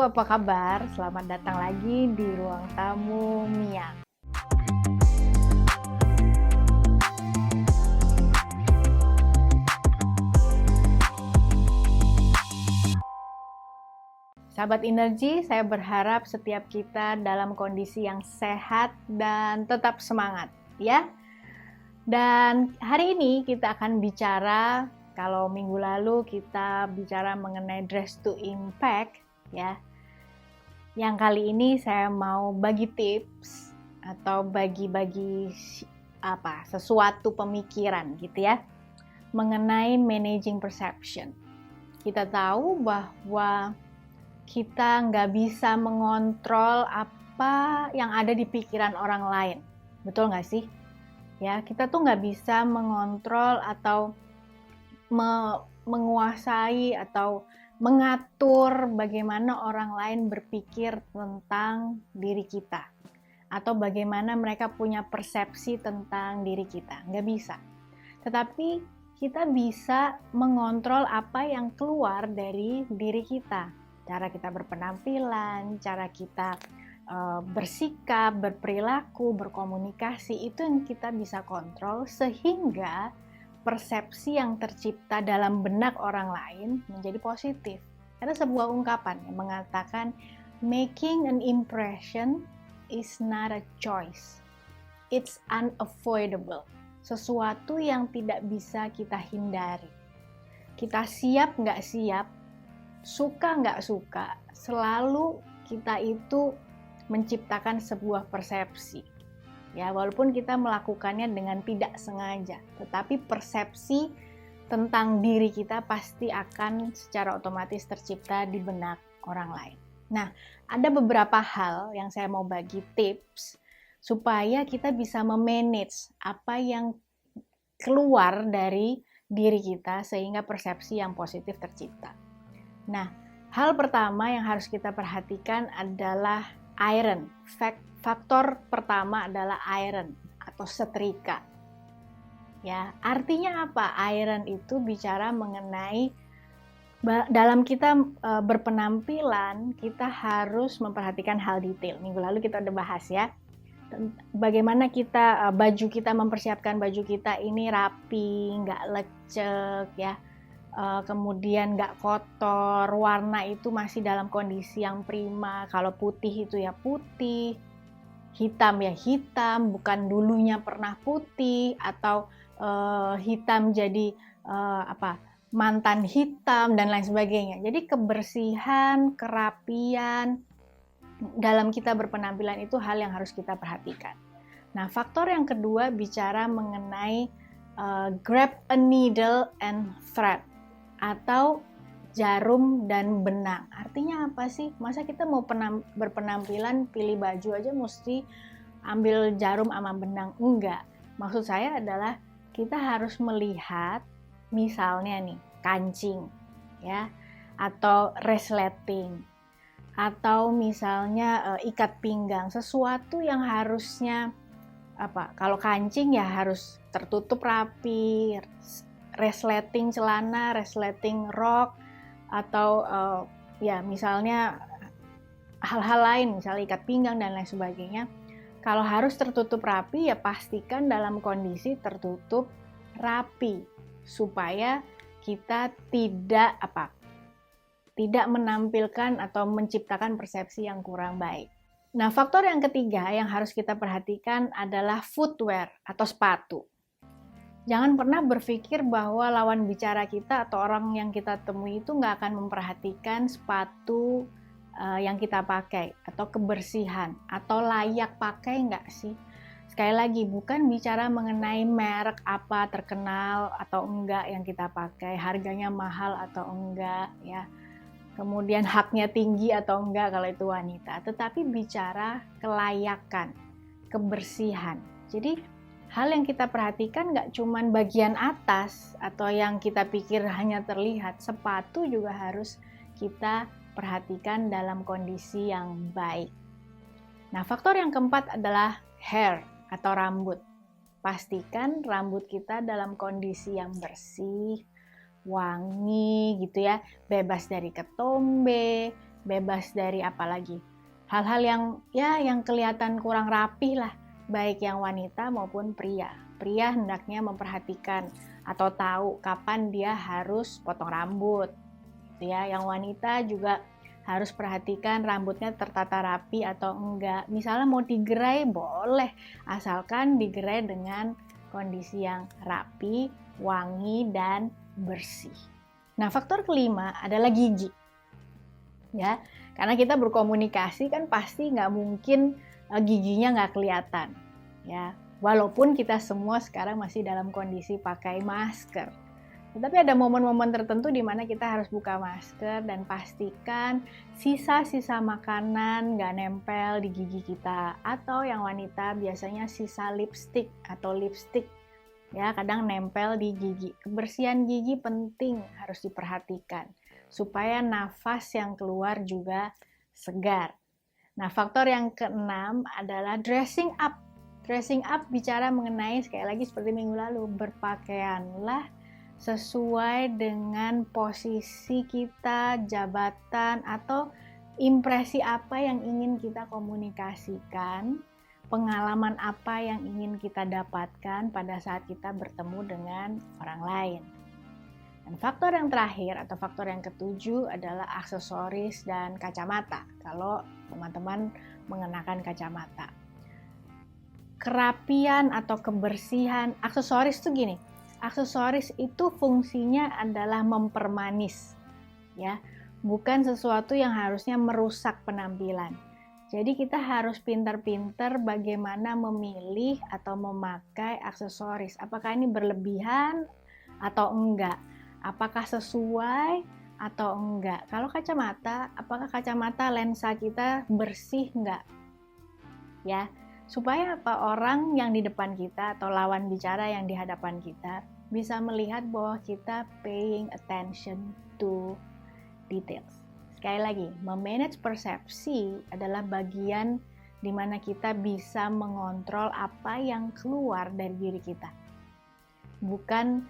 apa kabar? Selamat datang lagi di Ruang Tamu Mia. Sahabat Energi, saya berharap setiap kita dalam kondisi yang sehat dan tetap semangat, ya. Dan hari ini kita akan bicara, kalau minggu lalu kita bicara mengenai Dress to Impact, ya. Yang kali ini saya mau bagi tips atau bagi-bagi sesuatu pemikiran gitu ya, mengenai managing perception. Kita tahu bahwa kita nggak bisa mengontrol apa yang ada di pikiran orang lain, betul nggak sih? Ya, kita tuh nggak bisa mengontrol atau menguasai atau mengatur bagaimana orang lain berpikir tentang diri kita, atau bagaimana mereka punya persepsi tentang diri kita. Nggak bisa. Tetapi kita bisa mengontrol apa yang keluar dari diri kita. Cara kita berpenampilan, cara kita bersikap, berperilaku, berkomunikasi, itu yang kita bisa kontrol, sehingga persepsi yang tercipta dalam benak orang lain menjadi positif. Ada sebuah ungkapan yang mengatakan, making an impression is not a choice, it's unavoidable. Sesuatu yang tidak bisa kita hindari. Kita siap nggak siap, suka nggak suka, selalu kita itu menciptakan sebuah persepsi. Ya, walaupun kita melakukannya dengan tidak sengaja, tetapi persepsi tentang diri kita pasti akan secara otomatis tercipta di benak orang lain. Nah, ada beberapa hal yang saya mau bagi tips supaya kita bisa memanage apa yang keluar dari diri kita sehingga persepsi yang positif tercipta. Nah, hal pertama yang harus kita perhatikan adalah iron. Faktor pertama adalah iron atau setrika. Ya, artinya apa? Iron itu bicara mengenai dalam kita berpenampilan, kita harus memperhatikan hal detail. Minggu lalu kita udah bahas ya. Bagaimana kita baju kita mempersiapkan baju kita ini rapi, nggak lecek ya. Kemudian nggak kotor, warna itu masih dalam kondisi yang prima. Kalau putih itu ya putih, hitam ya hitam, bukan dulunya pernah putih, atau hitam jadi mantan hitam dan lain sebagainya. Jadi kebersihan, kerapian dalam kita berpenampilan itu hal yang harus kita perhatikan. Nah, faktor yang kedua bicara mengenai grab a needle and thread atau jarum dan benang. Artinya apa sih? Masa kita mau berpenampilan pilih baju aja mesti ambil jarum sama benang? Enggak. Maksud saya adalah kita harus melihat misalnya nih kancing ya, atau resleting, atau misalnya ikat pinggang, sesuatu yang harusnya kalau kancing ya harus tertutup rapi, resleting celana, resleting rok, atau ya misalnya hal-hal lain, misalnya ikat pinggang dan lain sebagainya. Kalau harus tertutup rapi ya pastikan dalam kondisi tertutup rapi supaya kita tidak menampilkan atau menciptakan persepsi yang kurang baik. Nah, faktor yang ketiga yang harus kita perhatikan adalah footwear atau sepatu. Jangan pernah berpikir bahwa lawan bicara kita atau orang yang kita temui itu nggak akan memperhatikan sepatu yang kita pakai, atau kebersihan, atau layak pakai nggak sih. Sekali lagi, bukan bicara mengenai merek apa terkenal atau enggak yang kita pakai, harganya mahal atau enggak, ya. Kemudian haknya tinggi atau enggak kalau itu wanita, tetapi bicara kelayakan, kebersihan. Jadi hal yang kita perhatikan nggak cuma bagian atas atau yang kita pikir hanya terlihat, sepatu juga harus kita perhatikan dalam kondisi yang baik. Nah, faktor yang keempat adalah hair atau rambut. Pastikan rambut kita dalam kondisi yang bersih, wangi gitu ya, bebas dari ketombe, bebas dari apa lagi? Hal-hal yang kelihatan kurang rapih lah, baik yang wanita maupun pria. Pria hendaknya memperhatikan atau tahu kapan dia harus potong rambut. Ya, yang wanita juga harus perhatikan rambutnya tertata rapi atau enggak. Misalnya mau digerai boleh, asalkan digerai dengan kondisi yang rapi, wangi, dan bersih. Nah, faktor kelima adalah gigi. Ya, karena kita berkomunikasi kan pasti nggak mungkin giginya nggak kelihatan. Ya, walaupun kita semua sekarang masih dalam kondisi pakai masker. Tetapi ada momen-momen tertentu di mana kita harus buka masker dan pastikan sisa-sisa makanan nggak nempel di gigi kita. Atau yang wanita biasanya sisa lipstick atau lipstick ya kadang nempel di gigi. Kebersihan gigi penting, harus diperhatikan supaya nafas yang keluar juga segar. Nah, faktor yang keenam adalah dressing up. Dressing up bicara mengenai, sekali lagi seperti minggu lalu, berpakaianlah sesuai dengan posisi kita, jabatan, atau impresi apa yang ingin kita komunikasikan, pengalaman apa yang ingin kita dapatkan pada saat kita bertemu dengan orang lain. Dan faktor yang terakhir atau faktor yang ketujuh adalah aksesoris dan kacamata. Kalau teman-teman mengenakan kacamata, kerapian atau kebersihan aksesoris itu gini. Aksesoris itu fungsinya adalah mempermanis, ya, bukan sesuatu yang harusnya merusak penampilan. Jadi kita harus pintar-pintar bagaimana memilih atau memakai aksesoris. Apakah ini berlebihan atau enggak? Apakah sesuai atau enggak? Kalau kacamata, apakah kacamata lensa kita bersih enggak? Ya. Supaya apa, orang yang di depan kita atau lawan bicara yang di hadapan kita bisa melihat bahwa kita paying attention to details. Sekali lagi, memanage persepsi adalah bagian di mana kita bisa mengontrol apa yang keluar dari diri kita. Bukan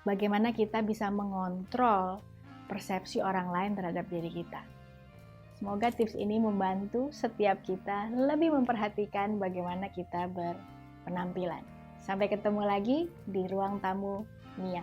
bagaimana kita bisa mengontrol persepsi orang lain terhadap diri kita. Semoga tips ini membantu setiap kita lebih memperhatikan bagaimana kita berpenampilan. Sampai ketemu lagi di ruang tamu Mia.